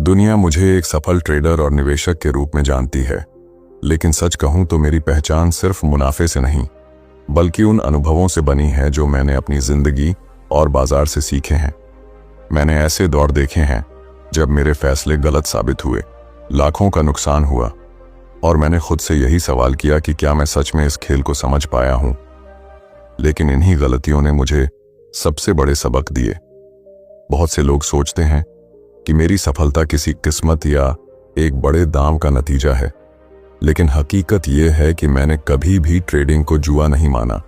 दुनिया मुझे एक सफल ट्रेडर और निवेशक के रूप में जानती है, लेकिन सच कहूं तो मेरी पहचान सिर्फ मुनाफे से नहीं बल्कि उन अनुभवों से बनी है जो मैंने अपनी जिंदगी और बाजार से सीखे हैं। मैंने ऐसे दौर देखे हैं जब मेरे फैसले गलत साबित हुए, लाखों का नुकसान हुआ और मैंने खुद से यही सवाल किया कि क्या मैं सच में इस खेल को समझ पाया हूं। लेकिन इन्हीं गलतियों ने मुझे सबसे बड़े सबक दिए। बहुत से लोग सोचते हैं कि मेरी सफलता किसी किस्मत या एक बड़े दांव का नतीजा है, लेकिन हकीकत यह है कि मैंने कभी भी ट्रेडिंग को जुआ नहीं माना।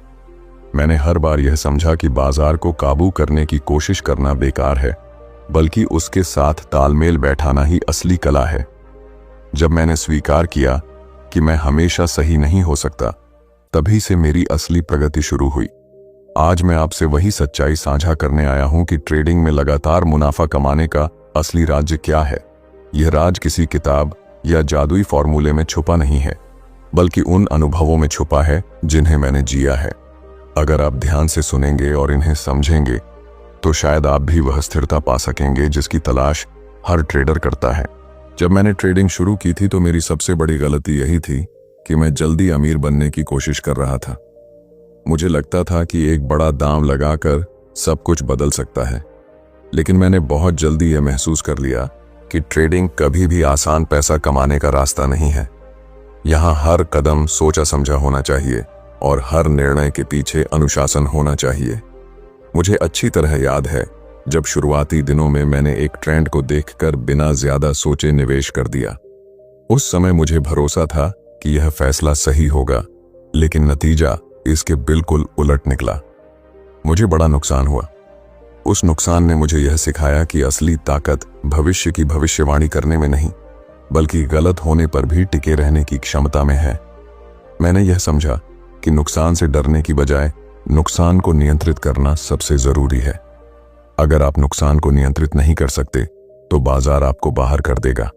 मैंने हर बार यह समझा कि बाजार को काबू करने की कोशिश करना बेकार है, बल्कि उसके साथ तालमेल बैठाना ही असली कला है। जब मैंने स्वीकार किया कि मैं हमेशा सही नहीं हो सकता, तभी से मेरी असली प्रगति शुरू हुई। आज मैं आपसे वही सच्चाई साझा करने आया हूं कि ट्रेडिंग में लगातार मुनाफा कमाने का असली राज क्या है। यह राज किसी किताब या जादुई फॉर्मूले में छुपा नहीं है, बल्कि उन अनुभवों में छुपा है जिन्हें मैंने जिया है। अगर आप ध्यान से सुनेंगे और इन्हें समझेंगे तो शायद आप भी वह स्थिरता पा सकेंगे जिसकी तलाश हर ट्रेडर करता है। जब मैंने ट्रेडिंग शुरू की थी तो मेरी सबसे बड़ी गलती यही थी कि मैं जल्दी अमीर बनने की कोशिश कर रहा था। मुझे लगता था कि एक बड़ा दांव लगाकर सब कुछ बदल सकता है, लेकिन मैंने बहुत जल्दी यह महसूस कर लिया कि ट्रेडिंग कभी भी आसान पैसा कमाने का रास्ता नहीं है। यहाँ हर कदम सोचा समझा होना चाहिए और हर निर्णय के पीछे अनुशासन होना चाहिए। मुझे अच्छी तरह याद है जब शुरुआती दिनों में मैंने एक ट्रेंड को देखकर बिना ज्यादा सोचे निवेश कर दिया। उस समय मुझे भरोसा था कि यह फैसला सही होगा, लेकिन नतीजा इसके बिल्कुल उलट निकला। मुझे बड़ा नुकसान हुआ। उस नुकसान ने मुझे यह सिखाया कि असली ताकत भविष्य की भविष्यवाणी करने में नहीं, बल्कि गलत होने पर भी टिके रहने की क्षमता में है। मैंने यह समझा कि नुकसान से डरने की बजाय नुकसान को नियंत्रित करना सबसे जरूरी है। अगर आप नुकसान को नियंत्रित नहीं कर सकते तो बाजार आपको बाहर कर देगा।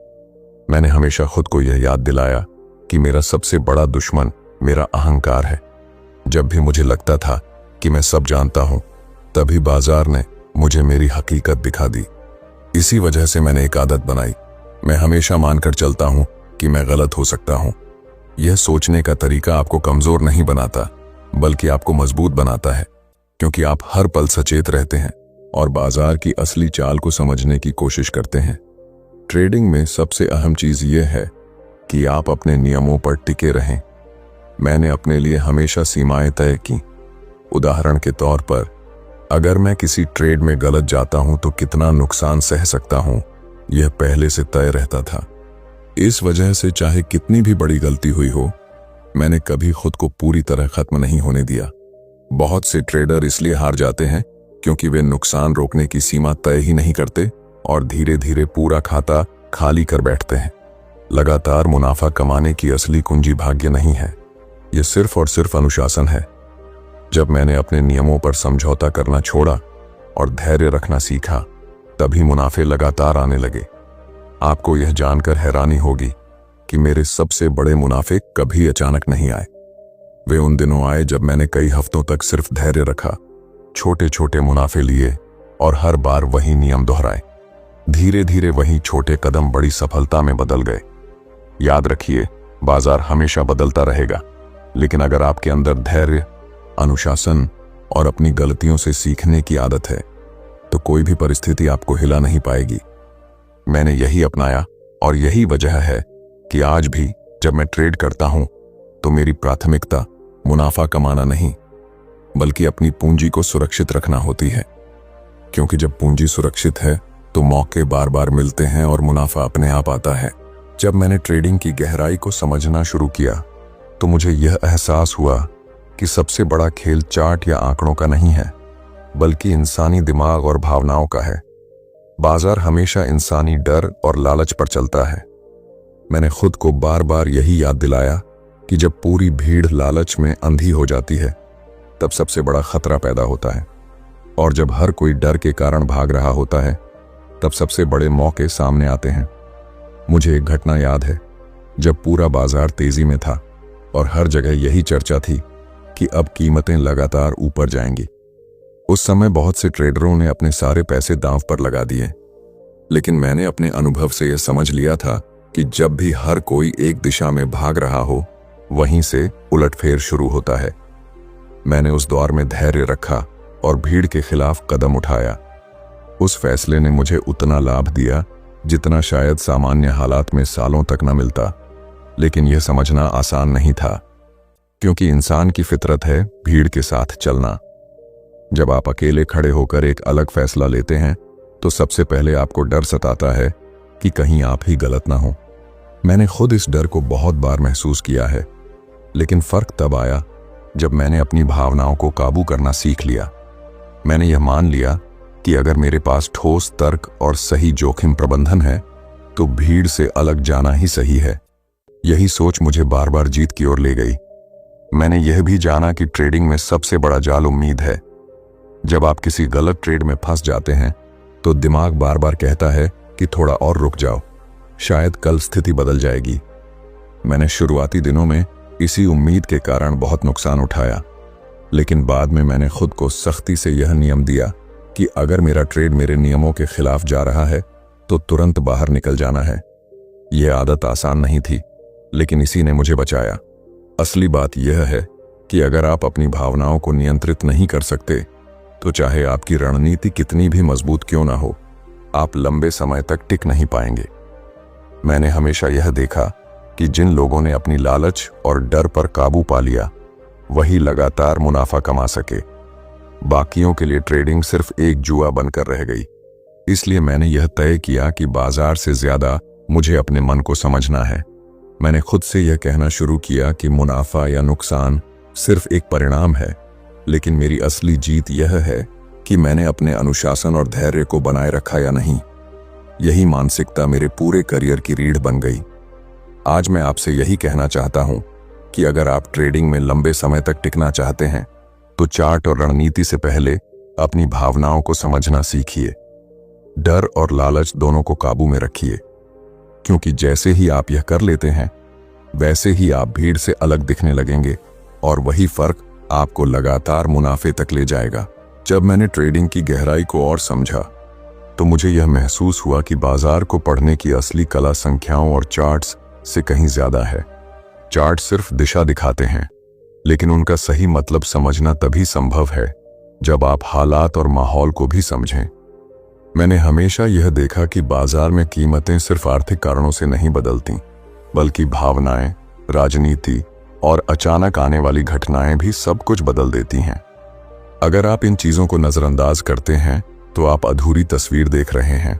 मैंने हमेशा खुद को यह याद दिलाया कि मेरा सबसे बड़ा दुश्मन मेरा अहंकार है। जब भी मुझे लगता था कि मैं सब जानता हूं, तभी बाजार ने मुझे मेरी हकीकत दिखा दी। इसी वजह से मैंने एक आदत बनाई, मैं हमेशा मानकर चलता हूं कि मैं गलत हो सकता हूं। यह सोचने का तरीका आपको कमजोर नहीं बनाता, बल्कि आपको मजबूत बनाता है, क्योंकि आप हर पल सचेत रहते हैं और बाजार की असली चाल को समझने की कोशिश करते हैं। ट्रेडिंग में सबसे अहम चीज यह है कि आप अपने नियमों पर टिके रहें। मैंने अपने लिए हमेशा सीमाएं तय की। उदाहरण के तौर पर, अगर मैं किसी ट्रेड में गलत जाता हूं तो कितना नुकसान सह सकता हूं, यह पहले से तय रहता था। इस वजह से चाहे कितनी भी बड़ी गलती हुई हो, मैंने कभी खुद को पूरी तरह खत्म नहीं होने दिया। बहुत से ट्रेडर इसलिए हार जाते हैं क्योंकि वे नुकसान रोकने की सीमा तय ही नहीं करते और धीरे धीरे पूरा खाता खाली कर बैठते हैं। लगातार मुनाफा कमाने की असली कुंजी भाग्य नहीं है, यह सिर्फ और सिर्फ अनुशासन है। जब मैंने अपने नियमों पर समझौता करना छोड़ा और धैर्य रखना सीखा, तभी मुनाफे लगातार आने लगे। आपको यह जानकर हैरानी होगी कि मेरे सबसे बड़े मुनाफे कभी अचानक नहीं आए। वे उन दिनों आए जब मैंने कई हफ्तों तक सिर्फ धैर्य रखा, छोटे छोटे मुनाफे लिए और हर बार वही नियम दोहराए। धीरे धीरे वही छोटे कदम बड़ी सफलता में बदल गए। याद रखिए, बाजार हमेशा बदलता रहेगा, लेकिन अगर आपके अंदर धैर्य, अनुशासन और अपनी गलतियों से सीखने की आदत है, तो कोई भी परिस्थिति आपको हिला नहीं पाएगी। मैंने यही अपनाया और यही वजह है कि आज भी जब मैं ट्रेड करता हूं तो मेरी प्राथमिकता मुनाफा कमाना नहीं, बल्कि अपनी पूंजी को सुरक्षित रखना होती है। क्योंकि जब पूंजी सुरक्षित है तो मौके बार बार मिलते हैं और मुनाफा अपने आप आता है। जब मैंने ट्रेडिंग की गहराई को समझना शुरू किया तो मुझे यह एहसास हुआ कि सबसे बड़ा खेल चार्ट या आंकड़ों का नहीं है, बल्कि इंसानी दिमाग और भावनाओं का है। बाजार हमेशा इंसानी डर और लालच पर चलता है। मैंने खुद को बार बार यही याद दिलाया कि जब पूरी भीड़ लालच में अंधी हो जाती है, तब सबसे बड़ा खतरा पैदा होता है, और जब हर कोई डर के कारण भाग रहा होता है, तब सबसे बड़े मौके सामने आते हैं। मुझे एक घटना याद है जब पूरा बाजार तेजी में था और हर जगह यही चर्चा थी कि अब कीमतें लगातार ऊपर जाएंगी। उस समय बहुत से ट्रेडरों ने अपने सारे पैसे दांव पर लगा दिए। लेकिन मैंने अपने अनुभव से यह समझ लिया था कि जब भी हर कोई एक दिशा में भाग रहा हो, वहीं से उलटफेर शुरू होता है। मैंने उस दौर में धैर्य रखा और भीड़ के खिलाफ कदम उठाया। उस फैसले ने मुझे उतना लाभ दिया जितना शायद सामान्य हालात में सालों तक न मिलता। लेकिन यह समझना आसान नहीं था, क्योंकि इंसान की फितरत है भीड़ के साथ चलना। जब आप अकेले खड़े होकर एक अलग फैसला लेते हैं तो सबसे पहले आपको डर सताता है कि कहीं आप ही गलत ना हो। मैंने खुद इस डर को बहुत बार महसूस किया है, लेकिन फर्क तब आया जब मैंने अपनी भावनाओं को काबू करना सीख लिया। मैंने यह मान लिया कि अगर मेरे पास ठोस तर्क और सही जोखिम प्रबंधन है तो भीड़ से अलग जाना ही सही है। यही सोच मुझे बार बार जीत की ओर ले गई। मैंने यह भी जाना कि ट्रेडिंग में सबसे बड़ा जाल उम्मीद है। जब आप किसी गलत ट्रेड में फंस जाते हैं तो दिमाग बार बार कहता है कि थोड़ा और रुक जाओ, शायद कल स्थिति बदल जाएगी। मैंने शुरुआती दिनों में इसी उम्मीद के कारण बहुत नुकसान उठाया, लेकिन बाद में मैंने खुद को सख्ती से यह नियम दिया कि अगर मेरा ट्रेड मेरे नियमों के खिलाफ जा रहा है तो तुरंत बाहर निकल जाना है। यह आदत आसान नहीं थी, लेकिन इसी ने मुझे बचाया। असली बात यह है कि अगर आप अपनी भावनाओं को नियंत्रित नहीं कर सकते तो चाहे आपकी रणनीति कितनी भी मजबूत क्यों ना हो, आप लंबे समय तक टिक नहीं पाएंगे। मैंने हमेशा यह देखा कि जिन लोगों ने अपनी लालच और डर पर काबू पा लिया, वही लगातार मुनाफा कमा सके। बाकियों के लिए ट्रेडिंग सिर्फ एक जुआ बनकर रह गई। इसलिए मैंने यह तय किया कि बाजार से ज्यादा मुझे अपने मन को समझना है। मैंने खुद से यह कहना शुरू किया कि मुनाफा या नुकसान सिर्फ एक परिणाम है, लेकिन मेरी असली जीत यह है कि मैंने अपने अनुशासन और धैर्य को बनाए रखा या नहीं। यही मानसिकता मेरे पूरे करियर की रीढ़ बन गई। आज मैं आपसे यही कहना चाहता हूं कि अगर आप ट्रेडिंग में लंबे समय तक टिकना चाहते हैं तो चार्ट और रणनीति से पहले अपनी भावनाओं को समझना सीखिए। डर और लालच दोनों को काबू में रखिए, क्योंकि जैसे ही आप यह कर लेते हैं वैसे ही आप भीड़ से अलग दिखने लगेंगे और वही फर्क आपको लगातार मुनाफे तक ले जाएगा। जब मैंने ट्रेडिंग की गहराई को और समझा तो मुझे यह महसूस हुआ कि बाजार को पढ़ने की असली कला संख्याओं और चार्ट्स से कहीं ज्यादा है। चार्ट सिर्फ दिशा दिखाते हैं, लेकिन उनका सही मतलब समझना तभी संभव है जब आप हालात और माहौल को भी समझें। मैंने हमेशा यह देखा कि बाजार में कीमतें सिर्फ आर्थिक कारणों से नहीं बदलती, बल्कि भावनाएं, राजनीति और अचानक आने वाली घटनाएं भी सब कुछ बदल देती हैं। अगर आप इन चीजों को नजरअंदाज करते हैं तो आप अधूरी तस्वीर देख रहे हैं।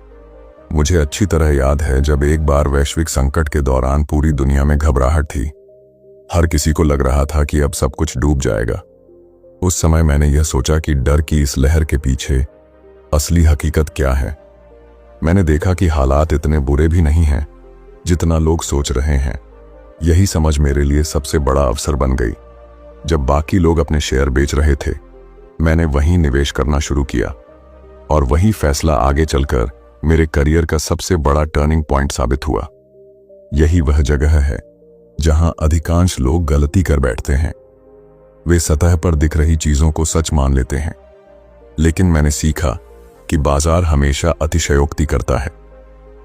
मुझे अच्छी तरह याद है जब एक बार वैश्विक संकट के दौरान पूरी दुनिया में घबराहट थी। हर किसी को लग रहा था कि अब सब कुछ डूब जाएगा। उस समय मैंने यह सोचा कि डर की इस लहर के पीछे असली हकीकत क्या है। मैंने देखा कि हालात इतने बुरे भी नहीं हैं जितना लोग सोच रहे हैं। यही समझ मेरे लिए सबसे बड़ा अवसर बन गई। जब बाकी लोग अपने शेयर बेच रहे थे, मैंने वहीं निवेश करना शुरू किया और वही फैसला आगे चलकर मेरे करियर का सबसे बड़ा टर्निंग पॉइंट साबित हुआ। यही वह जगह है जहां अधिकांश लोग गलती कर बैठते हैं। वे सतह पर दिख रही चीजों को सच मान लेते हैं, लेकिन मैंने सीखा कि बाजार हमेशा अतिशयोक्ति करता है।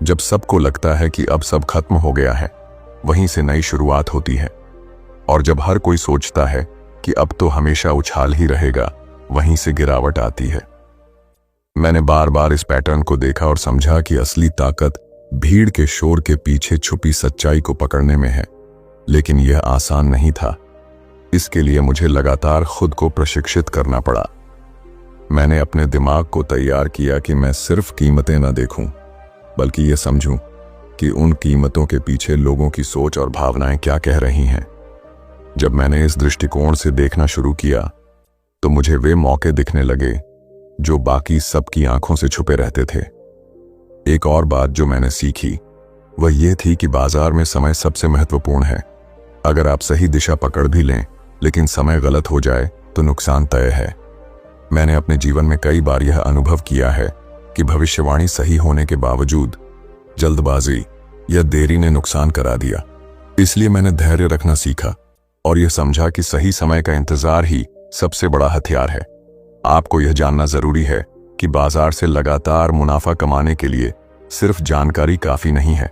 जब सबको लगता है कि अब सब खत्म हो गया है, वहीं से नई शुरुआत होती है, और जब हर कोई सोचता है कि अब तो हमेशा उछाल ही रहेगा, वहीं से गिरावट आती है। मैंने बार बार इस पैटर्न को देखा और समझा कि असली ताकत भीड़ के शोर के पीछे छुपी सच्चाई को पकड़ने में है। लेकिन यह आसान नहीं था। इसके लिए मुझे लगातार खुद को प्रशिक्षित करना पड़ा। मैंने अपने दिमाग को तैयार किया कि मैं सिर्फ कीमतें न देखूं, बल्कि यह समझूं कि उन कीमतों के पीछे लोगों की सोच और भावनाएं क्या कह रही हैं। जब मैंने इस दृष्टिकोण से देखना शुरू किया तो मुझे वे मौके दिखने लगे जो बाकी सबकी आंखों से छुपे रहते थे। एक और बात जो मैंने सीखी वह यह थी कि बाजार में समय सबसे महत्वपूर्ण है। अगर आप सही दिशा पकड़ भी लें, लेकिन समय गलत हो जाए तो नुकसान तय है। मैंने अपने जीवन में कई बार यह अनुभव किया है कि भविष्यवाणी सही होने के बावजूद जल्दबाजी या देरी ने नुकसान करा दिया। इसलिए मैंने धैर्य रखना सीखा और यह समझा कि सही समय का इंतजार ही सबसे बड़ा हथियार है। आपको यह जानना जरूरी है कि बाजार से लगातार मुनाफा कमाने के लिए सिर्फ जानकारी काफी नहीं है।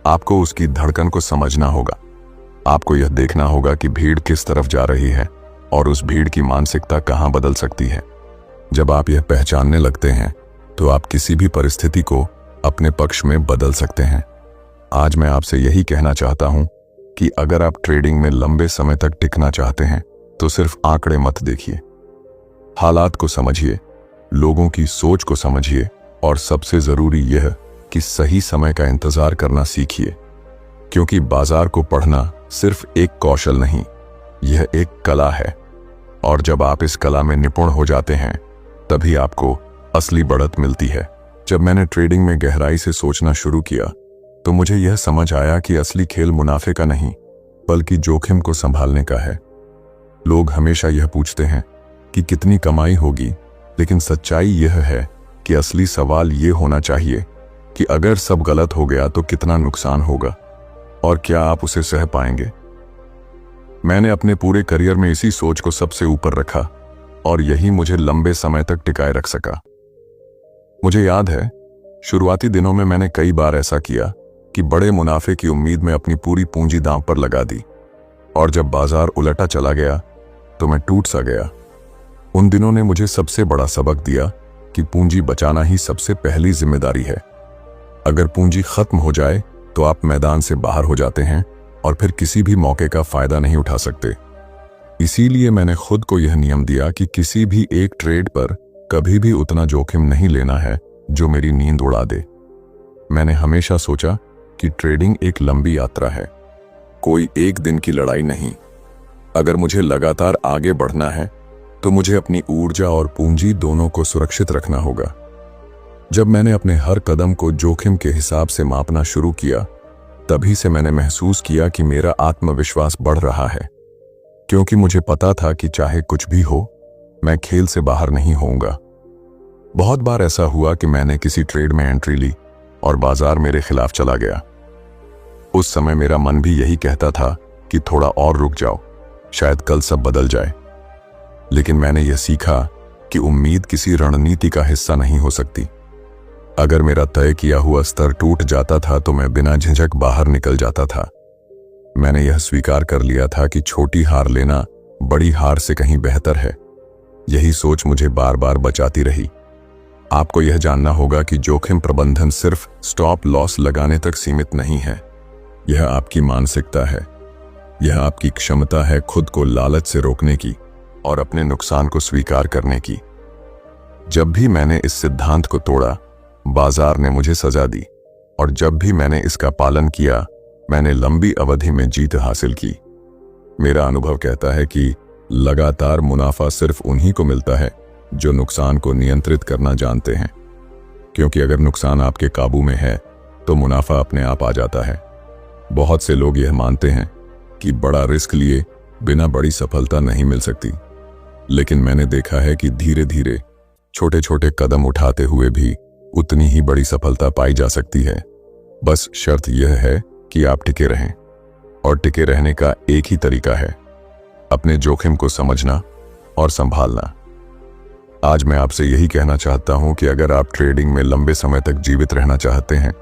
आपको उसकी धड़कन को समझना होगा। आपको यह देखना होगा कि भीड़ किस तरफ जा रही है और उस भीड़ की मानसिकता कहां बदल सकती है। जब आप यह पहचानने लगते हैं तो आप किसी भी परिस्थिति को अपने पक्ष में बदल सकते हैं। आज मैं आपसे यही कहना चाहता हूं कि अगर आप ट्रेडिंग में लंबे समय तक टिकना चाहते हैं तो सिर्फ आंकड़े मत देखिए, हालात को समझिए, लोगों की सोच को समझिए और सबसे जरूरी यह कि सही समय का इंतजार करना सीखिए। क्योंकि बाजार को पढ़ना सिर्फ एक कौशल नहीं, यह एक कला है और जब आप इस कला में निपुण हो जाते हैं तभी आपको असली बढ़त मिलती है। जब मैंने ट्रेडिंग में गहराई से सोचना शुरू किया तो मुझे यह समझ आया कि असली खेल मुनाफे का नहीं बल्कि जोखिम को संभालने का है। लोग हमेशा यह पूछते हैं कि कितनी कमाई होगी, लेकिन सच्चाई यह है कि असली सवाल यह होना चाहिए कि अगर सब गलत हो गया तो कितना नुकसान होगा और क्या आप उसे सह पाएंगे। मैंने अपने पूरे करियर में इसी सोच को सबसे ऊपर रखा और यही मुझे लंबे समय तक टिकाए रख सका। मुझे याद है, शुरुआती दिनों में मैंने कई बार ऐसा किया कि बड़े मुनाफे की उम्मीद में अपनी पूरी पूंजी दांव पर लगा दी और जब बाजार उलटा चला गया तो मैं टूट सा गया। उन दिनों ने मुझे सबसे बड़ा सबक दिया कि पूंजी बचाना ही सबसे पहली जिम्मेदारी है। अगर पूंजी खत्म हो जाए तो आप मैदान से बाहर हो जाते हैं और फिर किसी भी मौके का फायदा नहीं उठा सकते। इसीलिए मैंने खुद को यह नियम दिया कि किसी भी एक ट्रेड पर कभी भी उतना जोखिम नहीं लेना है जो मेरी नींद उड़ा दे। मैंने हमेशा सोचा कि ट्रेडिंग एक लंबी यात्रा है, कोई एक दिन की लड़ाई नहीं। अगर मुझे लगातार आगे बढ़ना है तो मुझे अपनी ऊर्जा और पूंजी दोनों को सुरक्षित रखना होगा। जब मैंने अपने हर कदम को जोखिम के हिसाब से मापना शुरू किया तभी से मैंने महसूस किया कि मेरा आत्मविश्वास बढ़ रहा है, क्योंकि मुझे पता था कि चाहे कुछ भी हो मैं खेल से बाहर नहीं होऊंगा। बहुत बार ऐसा हुआ कि मैंने किसी ट्रेड में एंट्री ली और बाजार मेरे खिलाफ चला गया। उस समय मेरा मन भी यही कहता था कि थोड़ा और रुक जाओ, शायद कल सब बदल जाए। लेकिन मैंने यह सीखा कि उम्मीद किसी रणनीति का हिस्सा नहीं हो सकती। अगर मेरा तय किया हुआ स्तर टूट जाता था तो मैं बिना झिझक बाहर निकल जाता था। मैंने यह स्वीकार कर लिया था कि छोटी हार लेना बड़ी हार से कहीं बेहतर है। यही सोच मुझे बार बार बचाती रही। आपको यह जानना होगा कि जोखिम प्रबंधन सिर्फ स्टॉप लॉस लगाने तक सीमित नहीं है। यह आपकी मानसिकता है, यह आपकी क्षमता है खुद को लालच से रोकने की और अपने नुकसान को स्वीकार करने की। जब भी मैंने इस सिद्धांत को तोड़ा, बाजार ने मुझे सजा दी और जब भी मैंने इसका पालन किया, मैंने लंबी अवधि में जीत हासिल की। मेरा अनुभव कहता है कि लगातार मुनाफा सिर्फ उन्हीं को मिलता है जो नुकसान को नियंत्रित करना जानते हैं, क्योंकि अगर नुकसान आपके काबू में है तो मुनाफा अपने आप आ जाता है। बहुत से लोग यह मानते हैं कि बड़ा रिस्क लिए बिना बड़ी सफलता नहीं मिल सकती, लेकिन मैंने देखा है कि धीरे धीरे छोटे छोटे कदम उठाते हुए भी उतनी ही बड़ी सफलता पाई जा सकती है। बस शर्त यह है कि आप टिके रहें, और टिके रहने का एक ही तरीका है, अपने जोखिम को समझना और संभालना। आज मैं आपसे यही कहना चाहता हूं कि अगर आप ट्रेडिंग में लंबे समय तक जीवित रहना चाहते हैं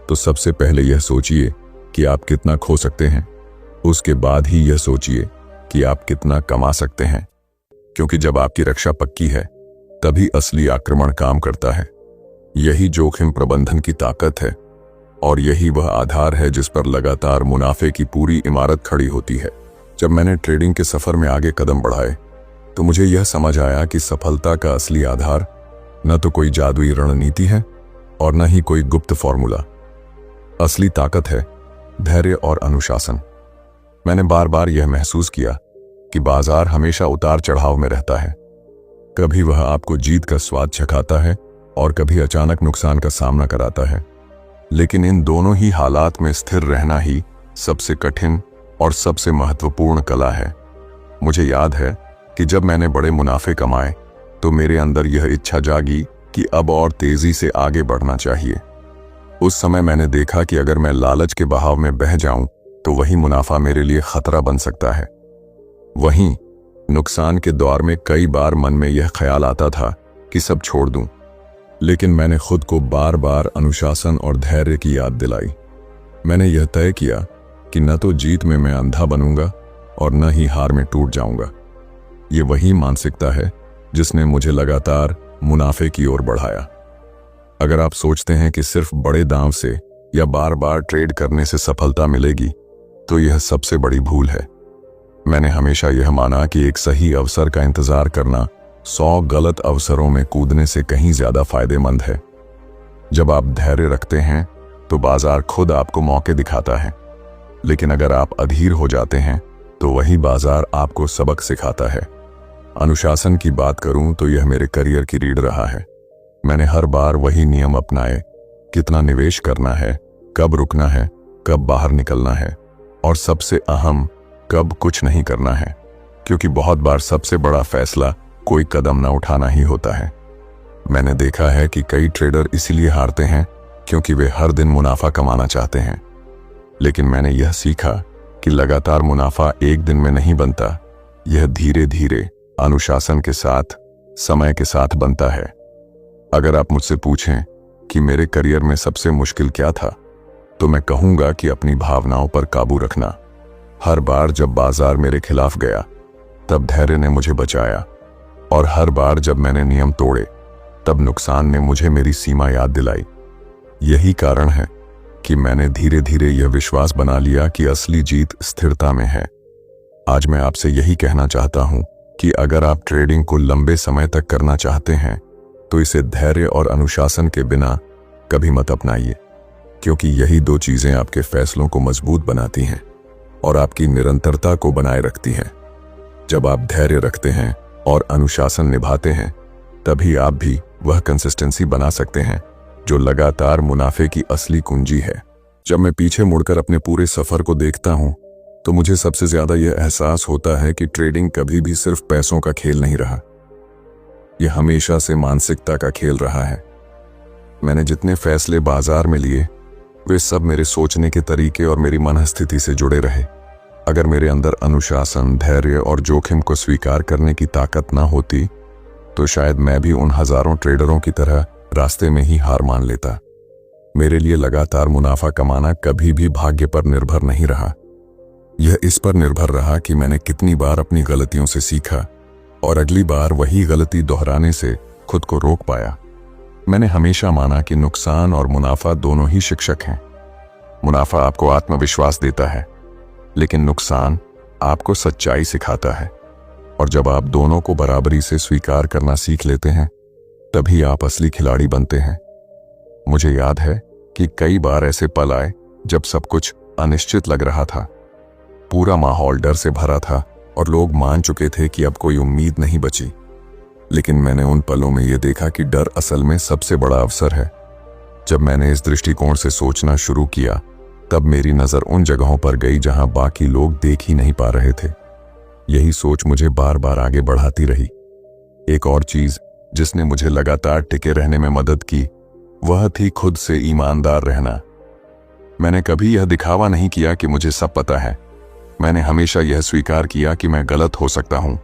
तो सबसे पहले यह सोचिए कि आप कितना खो सकते हैं। उसके बाद ही यह सोचिए कि आप कितना कमा सकते हैं, क्योंकि जब आपकी रक्षा पक्की है तभी असली आक्रमण काम करता है। यही जोखिम प्रबंधन की ताकत है और यही वह आधार है जिस पर लगातार मुनाफे की पूरी इमारत खड़ी होती है। जब मैंने ट्रेडिंग के सफर में आगे कदम बढ़ाए तो मुझे यह समझ आया कि सफलता का असली आधार न तो कोई जादुई रणनीति है और न ही कोई गुप्त फॉर्मूला। असली ताकत है धैर्य और अनुशासन। मैंने बार बार यह महसूस किया कि बाजार हमेशा उतार चढ़ाव में रहता है। कभी वह आपको जीत का स्वाद चखाता है और कभी अचानक नुकसान का सामना कराता है, लेकिन इन दोनों ही हालात में स्थिर रहना ही सबसे कठिन और सबसे महत्वपूर्ण कला है। मुझे याद है कि जब मैंने बड़े मुनाफे कमाए तो मेरे अंदर यह इच्छा जागी कि अब और तेजी से आगे बढ़ना चाहिए। उस समय मैंने देखा कि अगर मैं लालच के बहाव में बह जाऊं तो वही मुनाफा मेरे लिए खतरा बन सकता है। वहीं नुकसान के दौर में कई बार मन में यह ख्याल आता था कि सब छोड़ दूं, लेकिन मैंने खुद को बार बार अनुशासन और धैर्य की याद दिलाई। मैंने यह तय किया कि न तो जीत में मैं अंधा बनूंगा और न ही हार में टूट जाऊंगा। ये वही मानसिकता है जिसने मुझे लगातार मुनाफे की ओर बढ़ाया। अगर आप सोचते हैं कि सिर्फ बड़े दांव से या बार बार ट्रेड करने से सफलता मिलेगी, तो यह सबसे बड़ी भूल है। मैंने हमेशा यह माना कि एक सही अवसर का इंतजार करना 100 गलत अवसरों में कूदने से कहीं ज्यादा फायदेमंद है। जब आप धैर्य रखते हैं तो बाजार खुद आपको मौके दिखाता है, लेकिन अगर आप अधीर हो जाते हैं तो वही बाजार आपको सबक सिखाता है। अनुशासन की बात करूं तो यह मेरे करियर की रीढ़ रहा है। मैंने हर बार वही नियम अपनाए, कितना निवेश करना है, कब रुकना है, कब बाहर निकलना है, और सबसे अहम, कब कुछ नहीं करना है, क्योंकि बहुत बार सबसे बड़ा फैसला कोई कदम न उठाना ही होता है। मैंने देखा है कि कई ट्रेडर इसीलिए हारते हैं क्योंकि वे हर दिन मुनाफा कमाना चाहते हैं, लेकिन मैंने यह सीखा कि लगातार मुनाफा एक दिन में नहीं बनता, यह धीरे धीरे अनुशासन के साथ, समय के साथ बनता है। अगर आप मुझसे पूछें कि मेरे करियर में सबसे मुश्किल क्या था, तो मैं कहूंगा कि अपनी भावनाओं पर काबू रखना। हर बार जब बाजार मेरे खिलाफ गया, तब धैर्य ने मुझे बचाया, और हर बार जब मैंने नियम तोड़े, तब नुकसान ने मुझे मेरी सीमा याद दिलाई। यही कारण है कि मैंने धीरे धीरे यह विश्वास बना लिया कि असली जीत स्थिरता में है। आज मैं आपसे यही कहना चाहता हूं कि अगर आप ट्रेडिंग को लंबे समय तक करना चाहते हैं, तो इसे धैर्य और अनुशासन के बिना कभी मत अपनाइए, क्योंकि यही दो चीजें आपके फैसलों को मजबूत बनाती हैं और आपकी निरंतरता को बनाए रखती हैं। जब आप धैर्य रखते हैं और अनुशासन निभाते हैं, तभी आप भी वह कंसिस्टेंसी बना सकते हैं जो लगातार मुनाफे की असली कुंजी है। जब मैं पीछे मुड़कर अपने पूरे सफर को देखता हूं, तो मुझे सबसे ज्यादा यह एहसास होता है कि ट्रेडिंग कभी भी सिर्फ पैसों का खेल नहीं रहा, यह हमेशा से मानसिकता का खेल रहा है। मैंने जितने फैसले बाजार में लिए, वे सब मेरे सोचने के तरीके और मेरी मनस्थिति से जुड़े रहे। अगर मेरे अंदर अनुशासन, धैर्य और जोखिम को स्वीकार करने की ताकत ना होती, तो शायद मैं भी उन हजारों ट्रेडरों की तरह रास्ते में ही हार मान लेता। मेरे लिए लगातार मुनाफा कमाना कभी भी भाग्य पर निर्भर नहीं रहा। यह इस पर निर्भर रहा कि मैंने कितनी बार अपनी गलतियों से सीखा और अगली बार वही गलती दोहराने से खुद को रोक पाया। मैंने हमेशा माना कि नुकसान और मुनाफा दोनों ही शिक्षक हैं। मुनाफा आपको आत्मविश्वास देता है, लेकिन नुकसान आपको सच्चाई सिखाता है। और जब आप दोनों को बराबरी से स्वीकार करना सीख लेते हैं, तभी आप असली खिलाड़ी बनते हैं। मुझे याद है कि कई बार ऐसे पल आए जब सब कुछ अनिश्चित लग रहा था, पूरा माहौल डर से भरा था और लोग मान चुके थे कि अब कोई उम्मीद नहीं बची। लेकिन मैंने उन पलों में यह देखा कि डर असल में सबसे बड़ा अवसर है। जब मैंने इस दृष्टिकोण से सोचना शुरू किया, तब मेरी नजर उन जगहों पर गई जहां बाकी लोग देख ही नहीं पा रहे थे। यही सोच मुझे बार बार आगे बढ़ाती रही। एक और चीज जिसने मुझे लगातार टिके रहने में मदद की, वह थी खुद से ईमानदार रहना। मैंने कभी यह दिखावा नहीं किया कि मुझे सब पता है। मैंने हमेशा यह स्वीकार किया कि मैं गलत हो सकता हूं।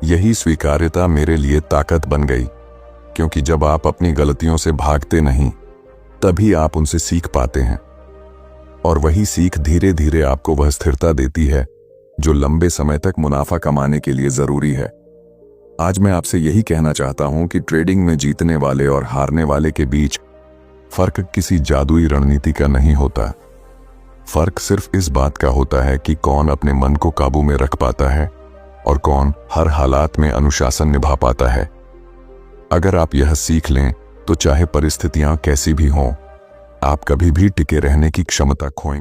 यही स्वीकार्यता मेरे लिए ताकत बन गई, क्योंकि जब आप अपनी गलतियों से भागते नहीं, तभी आप उनसे सीख पाते हैं, और वही सीख धीरे धीरे आपको वह स्थिरता देती है जो लंबे समय तक मुनाफा कमाने के लिए जरूरी है। आज मैं आपसे यही कहना चाहता हूं कि ट्रेडिंग में जीतने वाले और हारने वाले के बीच फर्क किसी जादुई रणनीति का नहीं होता। फर्क सिर्फ इस बात का होता है कि कौन अपने मन को काबू में रख पाता है और कौन हर हालात में अनुशासन निभा पाता है। अगर आप यह सीख लें, तो चाहे परिस्थितियां कैसी भी हों, आप कभी भी टिके रहने की क्षमता खोएंगे।